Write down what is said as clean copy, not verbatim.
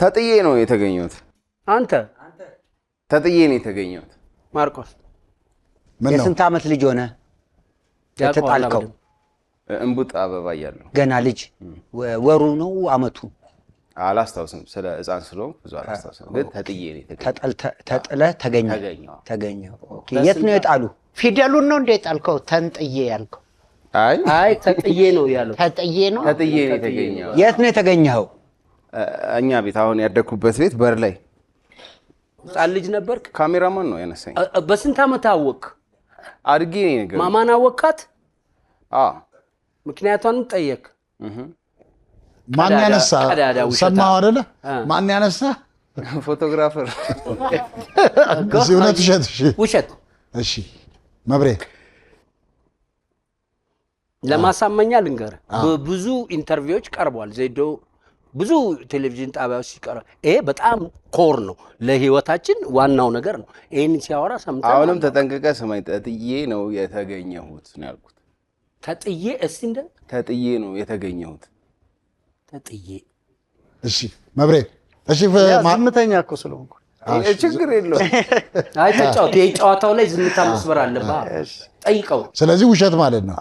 ተጥዬ ነው የተገኘሁት። አንተ ተጥዬ ነው የተገኘሁት። ማርቆስ የስንት ዓመት ልጅ ሆነ የተጣልከው? እንቡጥ አበባ እያለሁ ገና ልጅ ወሩ ነው አመቱ አላስታውስም። ስለ ሕፃን ስለሆንኩ ብዙ አላስታውስም። ግን ተጥዬ ነው የተገኘሁት። ተጥለህ ተገኘ። ኦኬ። የት ነው የጣሉ? ፊደሉን ነው እንደ ጣልከው? ተንጥዬ ያልከው? አይ ተጥዬ ነው ያለው። ተጥዬ ነው የተገኘሁት። የት ነው የተገኘኸው? እኛ ቤት አሁን ያደኩበት ቤት በር ላይ። ሕፃን ልጅ ነበርክ? ካሜራማን ነው ያነሳኝ። በስንት ዓመት አወቅ? አድጌ ነው ነገር። ማማን አወቃት? ምክንያቷን ጠየቅ። ማን ያነሳ? ሰማህ አይደለ? ማን ያነሳ? ፎቶግራፈር። እሺ፣ እውነት ውሸት? ውሸት። እሺ መብሬ ለማሳመኛ ልንገርህ፣ ብዙ ኢንተርቪዎች ቀርቧል። ዜዶ ብዙ ቴሌቪዥን ጣቢያዎች ሲቀርብ ይሄ በጣም ኮር ነው፣ ለህይወታችን ዋናው ነገር ነው። ይሄን ሲያወራ ሰምተህ አሁንም ተጠንቅቀህ ስማኝ። ተጥዬ ነው የተገኘሁት ነው ያልኩት። ተጥዬ እስቲ እንደ ተጥዬ ነው የተገኘሁት። ተጥዬ። እሺ መብሬ። እሺ ዝምተኛ እኮ ስለሆንኩ ችግር የለውም። አይ ተጫወት። የጨዋታው ላይ ዝምታ መስበር አለብህ። ጠይቀው። ስለዚህ ውሸት ማለት ነው።